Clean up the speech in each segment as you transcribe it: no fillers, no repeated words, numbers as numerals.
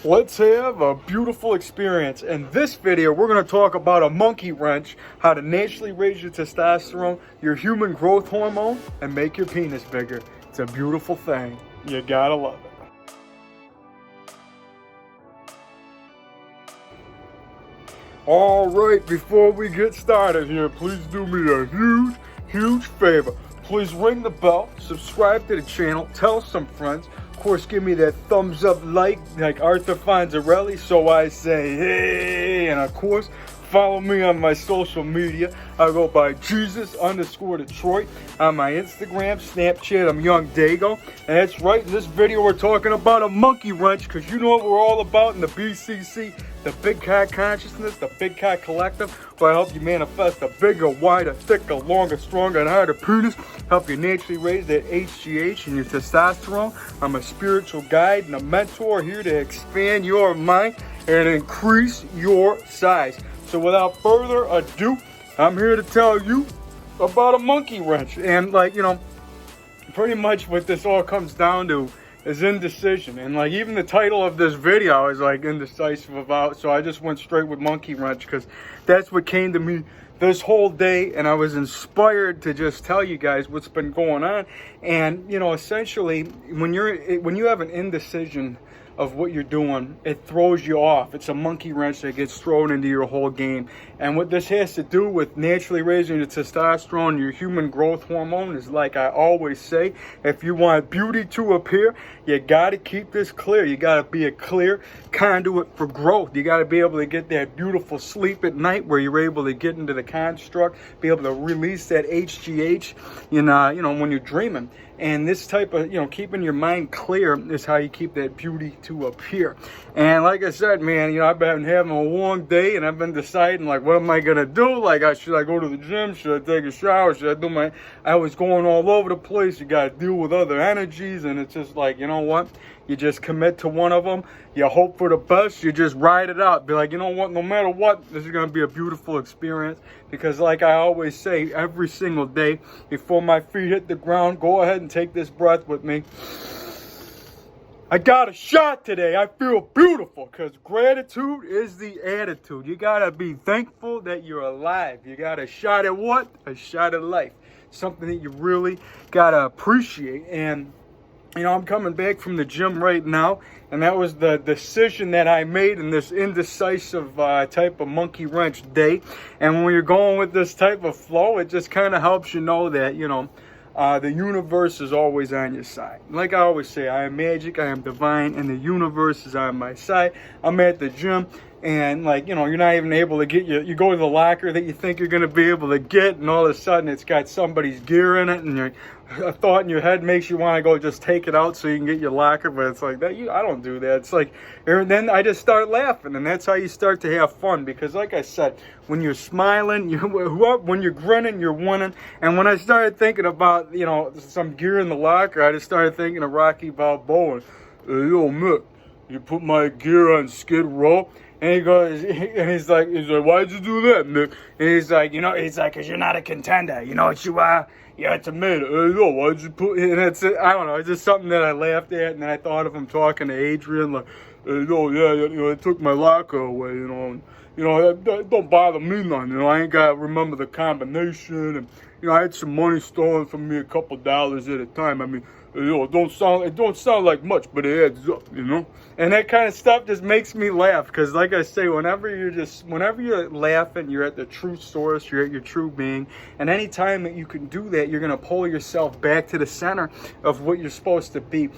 Let's have a beautiful experience. In this video, we're going to talk about a monkey wrench, how to naturally raise your testosterone, your human growth hormone, and make your penis bigger. It's a beautiful thing. You gotta love it. All right, before we get started here, please do me a huge favor. Please ring the bell, subscribe to the channel, tell some friends. Of course, give me that thumbs up like Arthur Fonzarelli, so I say hey. And of course, follow me on my social media. I go by Jesus_Detroit on my Instagram, Snapchat. I'm YOUNGDAYGO. And that's right, in this video we're talking about a monkey wrench, because you know what we're all about in the BCC, the Big Cock Consciousness, the Big Cock Collective, where I help you manifest a bigger, wider, thicker, longer, stronger, and harder penis. Help you naturally raise that HGH and your testosterone. I'm a spiritual guide and a mentor here to expand your mind and increase your size. So without further ado, I'm here to tell you about a monkey wrench. And pretty much what this all comes down to is indecision. And even the title of this video is indecisive about, so I just went straight with monkey wrench because that's what came to me this whole day, and I was inspired to just tell you guys what's been going on. And essentially, when you have an indecision of what you're doing, it throws you off. It's a monkey wrench that gets thrown into your whole game. And what this has to do with naturally raising your testosterone, your human growth hormone, is like I always say, if you want beauty to appear, you got to keep this clear. You got to be a clear conduit for growth. You got to be able to get that beautiful sleep at night where you're able to get into the construct, be able to release that HGH, when you're dreaming. And this type of, keeping your mind clear is how you keep that beauty to appear. And like I said, man, I've been having a long day, and I've been deciding, what am I going to do? Should I go to the gym? Should I take a shower? Should I do I was going all over the place. You got to deal with other energies, and it's just you know what? You just commit to one of them. You hope for the best. You just ride it out. Be like, you know what? No matter what, this is going to be a beautiful experience. Because like I always say, every single day, before my feet hit the ground, go ahead and take this breath with me. I got a shot today. I feel beautiful, because gratitude is the attitude. You got to be thankful that you're alive. You got a shot at what? A shot at life. Something that you really got to appreciate. And I'm coming back from the gym right now, and that was the decision that I made in this indecisive type of monkey wrench day. And when you're going with this type of flow, it just kind of helps you know that, the universe is always on your side. Like I always say, I am magic, I am divine, and the universe is on my side. I'm at the gym, and you're not even able to get you go to the locker that you think you're going to be able to get, and all of a sudden it's got somebody's gear in it, and a thought in your head makes you want to go just take it out so you can get your locker. But it's like that, I don't do that. It's and then I just start laughing, and that's how you start to have fun. Because like I said, when you're smiling, when you're grinning, you're winning. And when I started thinking about some gear in the locker, I just started thinking of Rocky Balboa. Hey, yo, Mick, you put my gear on Skid Row? And he goes, and he's like, why'd you do that, Mick? And he's like, because you're not a contender. You know what you are? You're a tomato. Hey, yo, why'd you put? And it's, I don't know, it's just something that I laughed at. And then I thought of him talking to Adrian, hey, yo, yeah, I took my locker away, and, that don't bother me none. I ain't got to remember the combination. And, I had some money stolen from me, a couple dollars at a time. I mean, it don't sound like much, but it adds up, And that kind of stuff just makes me laugh, because like I say, whenever you're laughing, you're at the true source, you're at your true being. And anytime that you can do that, you're going to pull yourself back to the center of what you're supposed to be.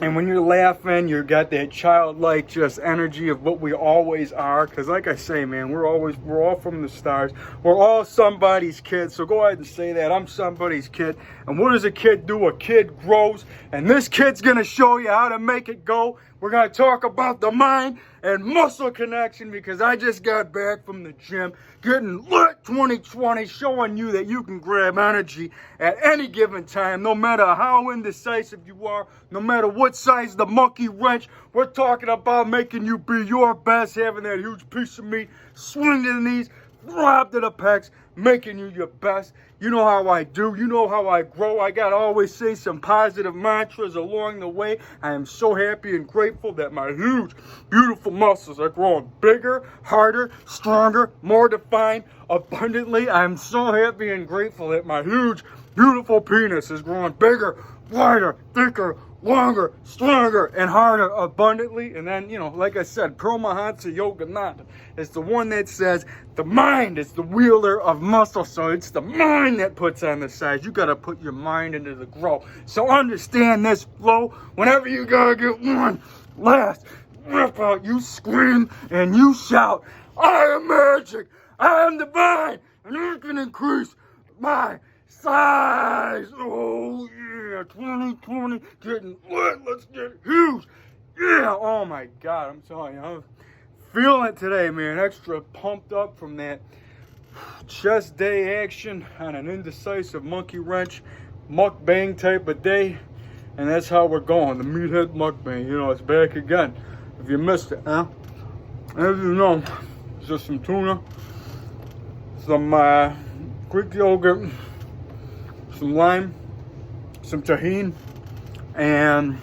And when you're laughing, you got that childlike just energy of what we always are. Because like I say, man, we're all from the stars. We're all somebody's kid. So go ahead and say that. I'm somebody's kid. And what does a kid do? A kid grows. And this kid's going to show you how to make it go. We're going to talk about the mind and muscle connection, because I just got back from the gym, getting lit 2020, showing you that you can grab energy at any given time, no matter how indecisive you are, no matter what size the monkey wrench. We're talking about making you be your best, having that huge piece of meat, swinging these Drop to the pecs, making you your best. You know how I do. You know how I grow. I got to always say some positive mantras along the way. I am so happy and grateful that my huge, beautiful muscles are growing bigger, harder, stronger, more defined, abundantly. I am so happy and grateful that my huge, beautiful penis is growing bigger, wider, thicker, longer, stronger, and harder abundantly. And then, you know, like I said, Paramahansa Yogananda is the one that says the mind is the wielder of muscle. So it's the mind that puts on the size. You got to put your mind into the growth. So understand this flow. Whenever you got to get one last rip out, you scream and you shout, I am magic, I am divine, and you can increase my size. Oh yeah, 2020 getting lit. Let's get huge. Yeah, oh my God, I'm telling you, I'm feeling it today, man. Extra pumped up from that chest day action on an indecisive monkey wrench mukbang type of day. And that's how we're going, the meathead mukbang. You know, it's back again. If you missed it, huh? As you know, it's just some tuna, some Greek yogurt, some lime, some tahini, and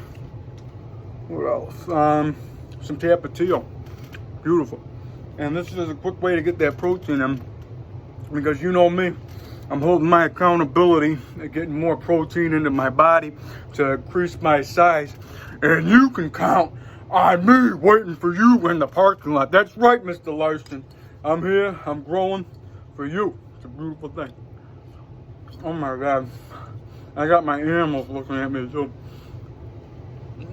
what else? Some tapatio. Beautiful. And this is a quick way to get that protein in, because you know me, I'm holding my accountability at getting more protein into my body to increase my size. And you can count on me waiting for you in the parking lot. That's right, Mr. Larson. I'm here, I'm growing for you. It's a beautiful thing. Oh my God. I got my animals looking at me too.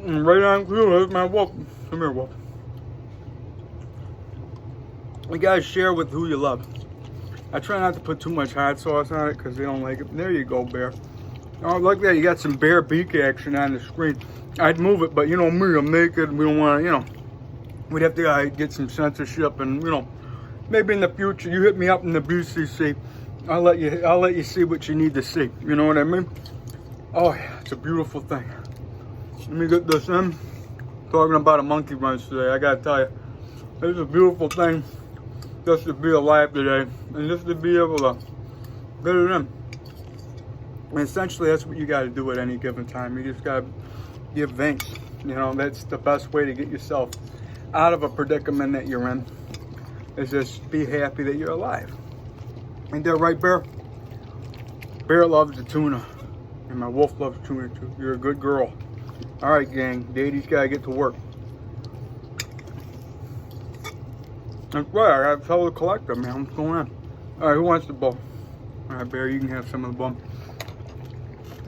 And right on cue, there's my wolf. Come here, wolf. You guys share with who you love. I try not to put too much hot sauce on it because they don't like it. There you go, bear. Oh, look at that. You got some bear beak action on the screen. I'd move it, but you know me, I'm naked. We don't want to, you know, we'd have to get some censorship, and you know, maybe in the future you hit me up in the BCC. I'll let you see what you need to see. You know what I mean? Oh yeah, it's a beautiful thing. Let me get this in. Talking about a monkey wrench today, I gotta tell you, it's a beautiful thing just to be alive today, and just to be able to get it in. And essentially, that's what you got to do at any given time. You just got to give thanks. You know, that's the best way to get yourself out of a predicament that you're in, is just be happy that you're alive. Ain't that right, Bear? Bear loves the tuna, and my wolf loves tuna too. You're a good girl. All right, gang, Daddy's got to get to work. That's right, I gotta tell the collector, man, what's going on? All right, who wants the bowl? All right, Bear, you can have some of the bowl.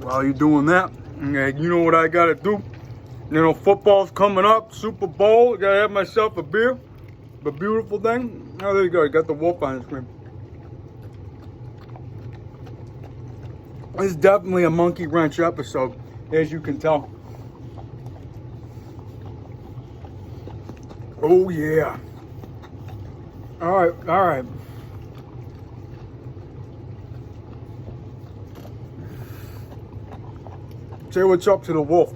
While you're doing that, you know what I gotta do? You know, football's coming up, Super Bowl, I gotta have myself a beer. The beautiful thing. Oh, there you go, you got the wolf on the screen. It's definitely a monkey wrench episode, as you can tell. Oh, yeah. All right. Say what's up to the wolf.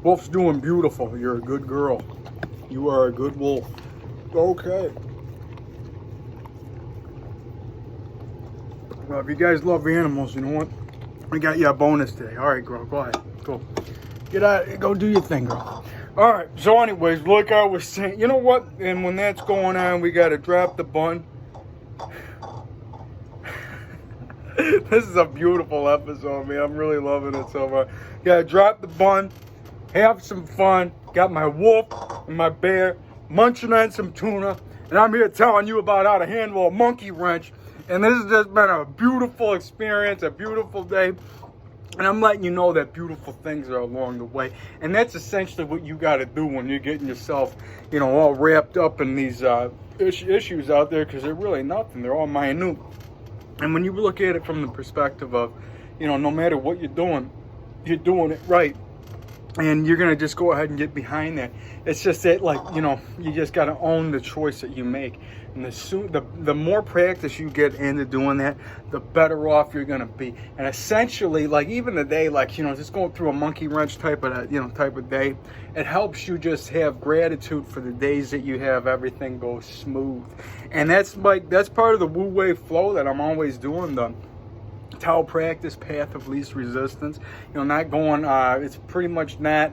Wolf's doing beautiful. You're a good girl. You are a good wolf. Okay. Well, if you guys love animals, you know what? We got you a bonus today. All right, girl, go ahead. Go. Get out. Go do your thing, girl. All right, so anyways, like I was saying, you know what? And when that's going on, we got to drop the bun. This is a beautiful episode, man. I'm really loving it so much. Got to drop the bun, have some fun. Got my wolf and my bear munching on some tuna. And I'm here telling you about how to handle a monkey wrench. And this has just been a beautiful experience, a beautiful day. And I'm letting you know that beautiful things are along the way. And that's essentially what you got to do when you're getting yourself, you know, all wrapped up in these issues out there, because they're really nothing. They're all minute. And when you look at it from the perspective of, you know, no matter what you're doing it right. and you're gonna just go ahead and get behind that. It's just that, like, you know, you just gotta own the choice that you make. And the more practice you get into doing that, the better off you're gonna be. And essentially, like, even today, like, you know, just going through a monkey wrench type of day, it helps you just have gratitude for the days that you have everything go smooth. And that's part of the Wu Wei flow that I'm always doing, the Tao practice, path of least resistance. You know, not going, it's pretty much not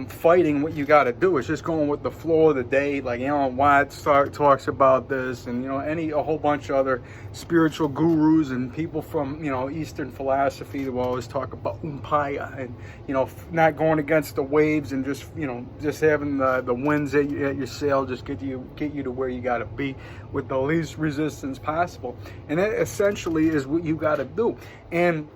fighting what you got to do. It's just going with the flow of the day. Like, you know, Watts talks about this, and, you know, a whole bunch of other spiritual gurus and people from, you know, Eastern philosophy will always talk about umpaya, and, you know, not going against the waves, and just, you know, just having the winds at your sail just get you to where you got to be with the least resistance possible. And that essentially is what you got to do. And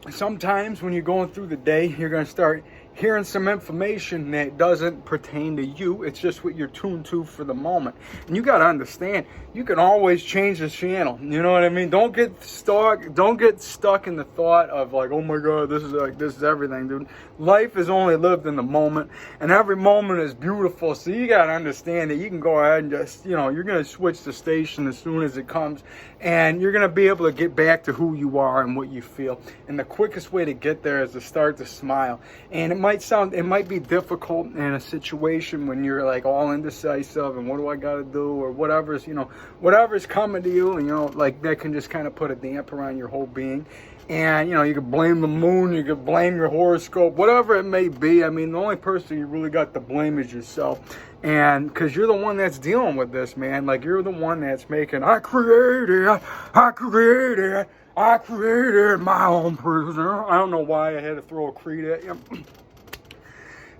sometimes when you're going through the day, you're going to start hearing some information that doesn't pertain to you. It's just what you're tuned to for the moment. And you got to understand, you can always change the channel. You know what I mean? Don't get stuck in the thought of, like, oh my God, this is everything, dude. Life is only lived in the moment, and every moment is beautiful. So you got to understand that you can go ahead and just, you know, you're going to switch the station as soon as it comes, and you're going to be able to get back to who you are and what you feel. And the quickest way to get there is to start to smile. And it might be difficult in a situation when you're, like, all indecisive and what do I got to do, or whatever's coming to you, and, you know, like, that can just kind of put a damper on your whole being. And, you know, you could blame the moon, you could blame your horoscope, whatever it may be. I mean, the only person you really got to blame is yourself. And because you're the one that's dealing with this, man. Like, you're the one that's making, I created my own prisoner. I don't know why I had to throw a creed at you.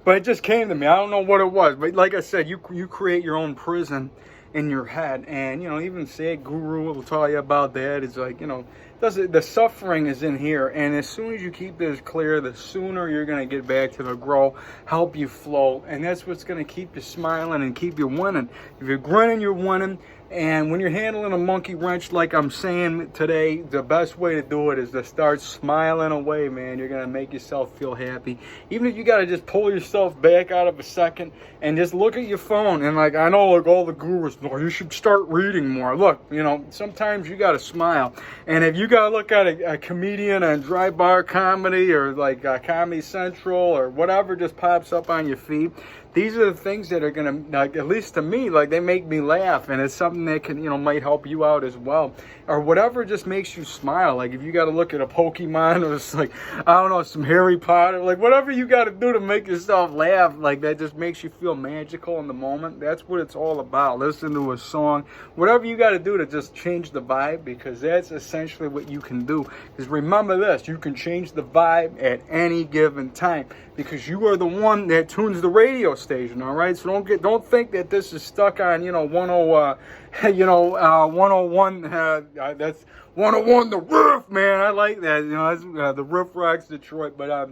But it just came to me. I don't know what it was. But like I said, you create your own prison in your head. And, you know, even Sadhguru will tell you about that. It's like, you know, the suffering is in here. And as soon as you keep this clear, the sooner you're going to get back to the grow, help you flow. And that's what's going to keep you smiling and keep you winning. If you're grinning, you're winning. And when you're handling a monkey wrench, like I'm saying today, the best way to do it is to start smiling away, man. You're going to make yourself feel happy. Even if you got to just pull yourself back out of a second and just look at your phone. And, like, I know, like, all the gurus know, you should start reading more. Look, you know, sometimes you got to smile. And if you got to look at a comedian on Dry Bar Comedy, or, like, Comedy Central, or whatever just pops up on your feed, these are the things that are going to, like, at least to me, like, they make me laugh. And it's something that can, you know, might help you out as well. Or whatever just makes you smile. Like, if you got to look at a Pokemon, or it's like, I don't know, some Harry Potter, like, whatever you got to do to make yourself laugh, like, that just makes you feel magical in the moment. That's what it's all about. Listen to a song, whatever you got to do to just change the vibe, because that's essentially what you can do. Because remember this, you can change the vibe at any given time, because you are the one that tunes the radio station, all right? So don't think that this is stuck on, you know, 101, that's 101 The Riff, man. I like that, you know, that's the Riff Rocks Detroit. But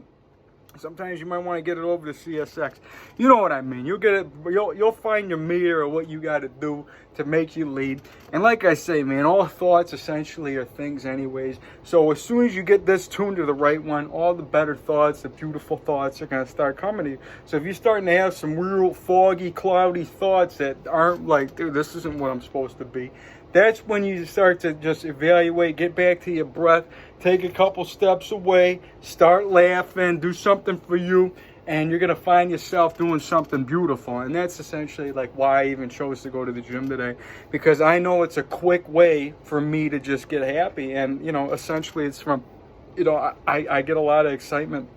sometimes you might want to get it over to CSX. You know what I mean. You'll get it. You'll find your meter of what you got to do to make you lead. And like I say, man, all thoughts essentially are things anyways. So as soon as you get this tuned to the right one, all the better thoughts, the beautiful thoughts are going to start coming to you. So if you're starting to have some real foggy, cloudy thoughts that aren't like, dude, this isn't what I'm supposed to be, that's when you start to just evaluate, get back to your breath, take a couple steps away, start laughing, do something for you, and you're going to find yourself doing something beautiful. And that's essentially, like, why I even chose to go to the gym today, because I know it's a quick way for me to just get happy. And, you know, essentially it's from, you know, I get a lot of excitement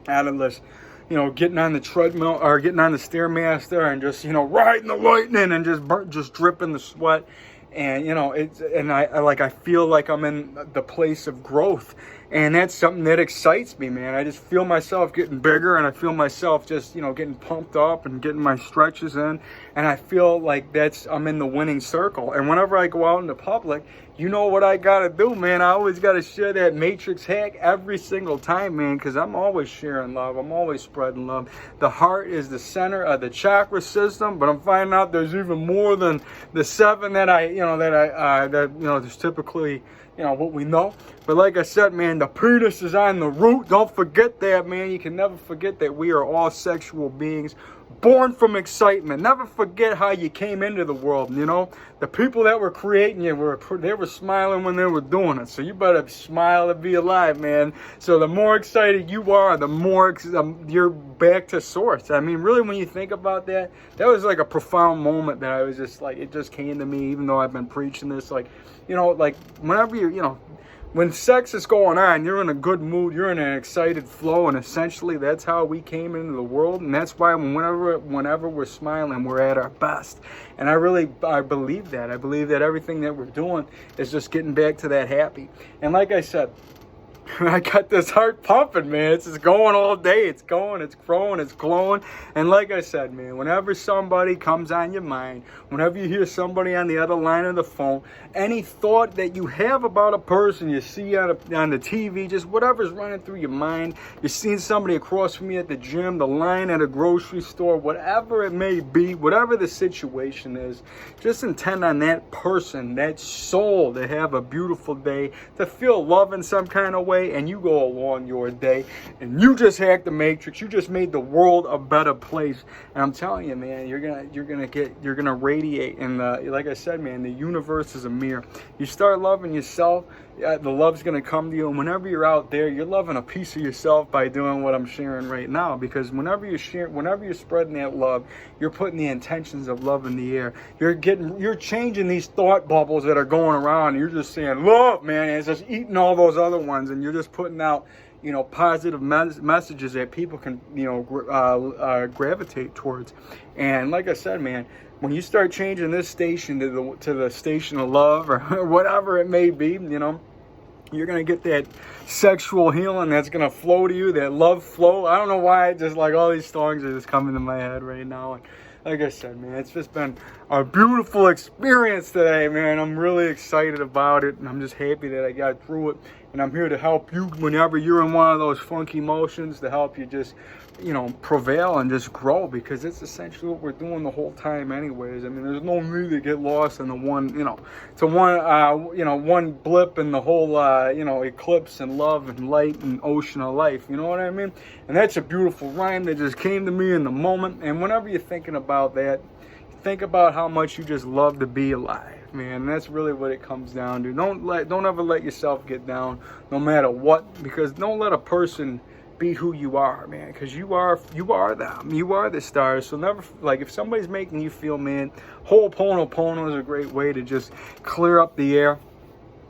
out of this, you know, getting on the treadmill or getting on the Stairmaster and just, you know, riding the lightning and just dripping the sweat. And, you know, I feel like I'm in the place of growth. And that's something that excites me, man. I just feel myself getting bigger, and I feel myself just, you know, getting pumped up and getting my stretches in. And I feel like I'm in the winning circle. And whenever I go out in the public, you know what I got to do, man. I always got to share that matrix hack every single time, man, because I'm always sharing love. I'm always spreading love. The heart is the center of the chakra system, but I'm finding out there's even more than the 7 that there's typically you know, what we know. But like I said, man, the penis is on the root. Don't forget that, man. You can never forget that we are all sexual beings, born from excitement. Never forget how you came into the world, you know. The people that were creating you, they were smiling when they were doing it. So you better smile to be alive, man. So the more excited you are, the more you're back to source. I mean, really, when you think about that, that was like a profound moment that I was just like, it just came to me, even though I've been preaching this. Like, you know, like whenever you know, when sex is going on, you're in a good mood, you're in an excited flow, and essentially that's how we came into the world, and that's why whenever we're smiling, we're at our best. And I believe that. I believe that everything that we're doing is just getting back to that happy. And like I said, I got this heart pumping, man. It's just going all day. It's going, it's growing, it's glowing. And like I said, man, whenever somebody comes on your mind, whenever you hear somebody on the other line of the phone, any thought that you have about a person you see on the TV, just whatever's running through your mind, you're seeing somebody across from you at the gym, the line at a grocery store, whatever it may be, whatever the situation is, just intend on that person, that soul, to have a beautiful day, to feel love in some kind of way. And you go along your day and you just hacked the matrix. You just made the world a better place. And I'm telling you, man, you're gonna radiate. And like I said, man, the universe is a mirror. You start loving yourself, the love's gonna come to you. And whenever you're out there, you're loving a piece of yourself by doing what I'm sharing right now. Because whenever you're spreading that love, you're putting the intentions of love in the air. You're changing these thought bubbles that are going around. And you're just saying love, man, and it's just eating all those other ones, and you're just putting out, you know, positive messages that people can, you know, gravitate towards. And like I said, man, when you start changing this station to the station of love, or whatever it may be, you know, you're going to get that sexual healing that's going to flow to you, that love flow. I don't know why, just like all these songs are just coming to my head right now. And like I said, man, it's just been a beautiful experience today, man. I'm really excited about it, and I'm just happy that I got through it. And I'm here to help you whenever you're in one of those funky motions, to help you just, you know, prevail and just grow, because it's essentially what we're doing the whole time anyways. I mean, there's no need to get lost in the one, you know, one blip in the whole, you know, eclipse and love and light and ocean of life. You know what I mean? And that's a beautiful rhyme that just came to me in the moment. And whenever you're thinking about that, think about how much you just love to be alive, man. That's really what it comes down to. Don't ever let yourself get down, no matter what, because don't let a person be who you are, man, because you are them. You are the stars. So never, like, if somebody's making you feel, man, Ho'oponopono is a great way to just clear up the air.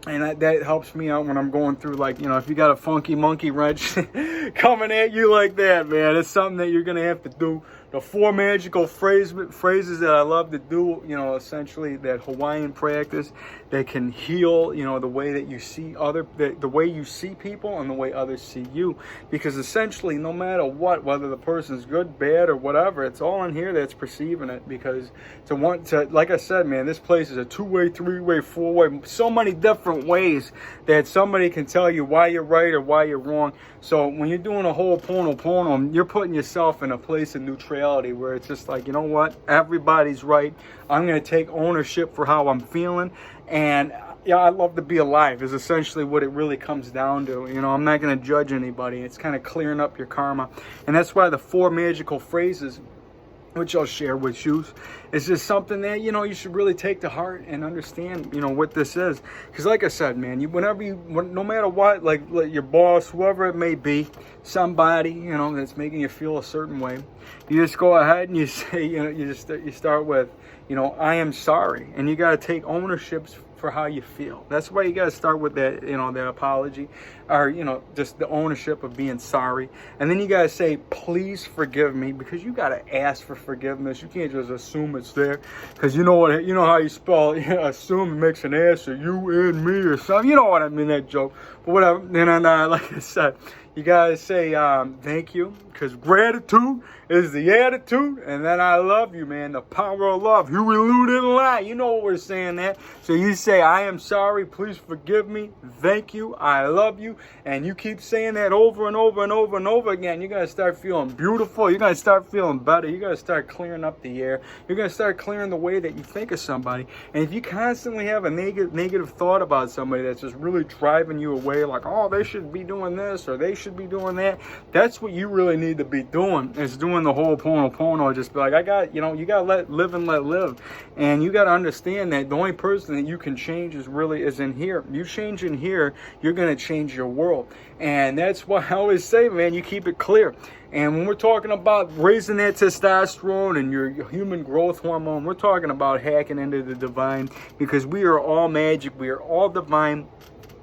And that helps me out when I'm going through, like, you know, if you got a funky monkey wrench coming at you like that, man, it's something that you're going to have to do. The 4 magical phrases that I love to do, you know, essentially that Hawaiian practice that can heal, you know, the way that you see the way you see people and the way others see you. Because essentially, no matter what, whether the person's good, bad, or whatever, it's all in here that's perceiving it. Because like I said, man, this place is a 2-way, 3-way, 4-way, so many different ways that somebody can tell you why you're right or why you're wrong. So when you're doing a Ho'oponopono, you're putting yourself in a place of neutrality where it's just like, you know what, everybody's right. I'm going to take ownership for how I'm feeling. And yeah, I love to be alive is essentially what it really comes down to. You know, I'm not going to judge anybody. It's kind of clearing up your karma. And that's why the 4 magical phrases, which I'll share with you, is just something that, you know, you should really take to heart and understand, you know, what this is. Because like I said, man, no matter what, like your boss, whoever it may be, somebody, you know, that's making you feel a certain way, you just go ahead and you say, you know, you start with, you know, I am sorry. And you got to take ownership for how you feel. That's why you got to start with that, you know, that apology, or, you know, just the ownership of being sorry. And then you got to say, please forgive me, because you got to ask for forgiveness. You can't just assume it's there, because you know how you spell, you know, assume, it makes an ass, or you and me or something. You know what I mean, that joke. But whatever. And like I said, You gotta say thank you, because gratitude is the attitude, and then I love you, man. The power of love. Huey Lou didn't lie. You know what we're saying that. So you say, I am sorry, please forgive me, thank you, I love you, and you keep saying that over and over and over and over again. You're gonna start feeling beautiful. You're gonna start feeling better. You're gonna start clearing up the air. You're gonna start clearing the way that you think of somebody. And if you constantly have a negative thought about somebody that's just really driving you away, like, oh, they should be doing this or they should be doing that, that's what you really need to be doing, is doing the whole pono. Just be like, you gotta live and let live. And you gotta understand that the only person that you can change is in here. You change in here, you're gonna change your world. And that's why I always say, man, you keep it clear. And when we're talking about raising that testosterone and your human growth hormone, we're talking about hacking into the divine, because we are all magic, we are all divine.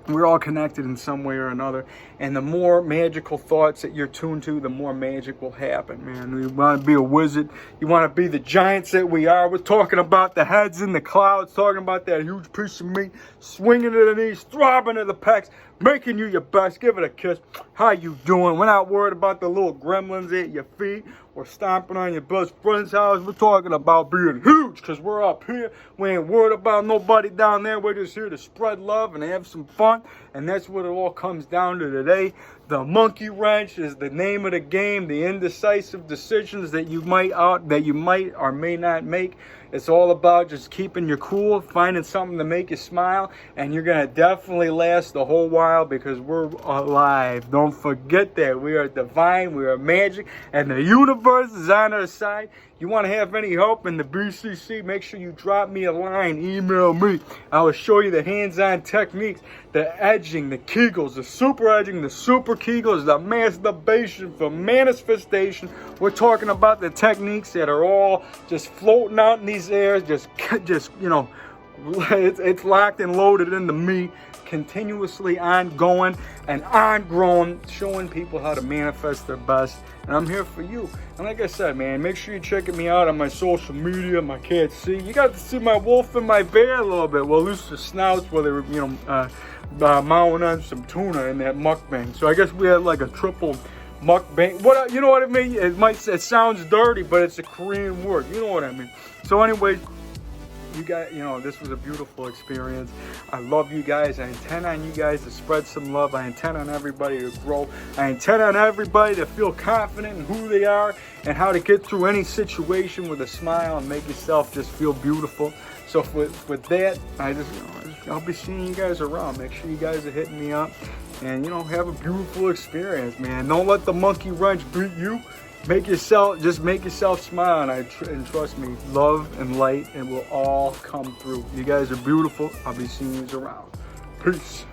We're all connected in some way or another. And the more magical thoughts that you're tuned to, the more magic will happen, man. You want to be a wizard. You want to be the giants that we are. We're talking about the heads in the clouds, talking about that huge piece of meat, swinging to the knees, throbbing to the pecs, making you your best. Give it a kiss. How you doing? We're not worried about the little gremlins at your feet or stomping on your best friend's house. We're talking about being huge, because we're up here. We ain't worried about nobody down there. We're just here to spread love and have some fun. And that's what it all comes down to today. The monkey wrench is the name of the game. The indecisive decisions that you might or may not make. It's all about just keeping your cool, finding something to make you smile, and you're going to definitely last the whole while, because we're alive. Don't forget that. We are divine, we are magic, and the universe is on our side. You want to have any help in the BCC, make sure you drop me a line, email me. I will show you the hands-on techniques, the edging, the Kegels, the super edging, the super Kegels, the masturbation for manifestation. We're talking about the techniques that are all just floating out in these airs, just you know, it's locked and loaded into me, continuously ongoing and ongoing, showing people how to manifest their best. And I'm here for you. And like I said, man, make sure you're checking me out on my social media, my Cat C. You got to see my wolf and my bear a little bit. Well, at least the snouts where they were, mowing on some tuna in that mukbang. So I guess we had like a triple mukbang. What, you know what I mean? It sounds dirty, but it's a Korean word. You know what I mean? So anyway, you guys, this was a beautiful experience. I love you guys. I intend on you guys to spread some love. I intend on everybody to grow. I intend on everybody to feel confident in who they are and how to get through any situation with a smile and make yourself just feel beautiful. So with that, I'll be seeing you guys around. Make sure you guys are hitting me up, and have a beautiful experience, man. Don't let the monkey wrench beat you. Make yourself smile, and trust me, love and light, it will all come through. You guys are beautiful. I'll be seeing you around. Peace.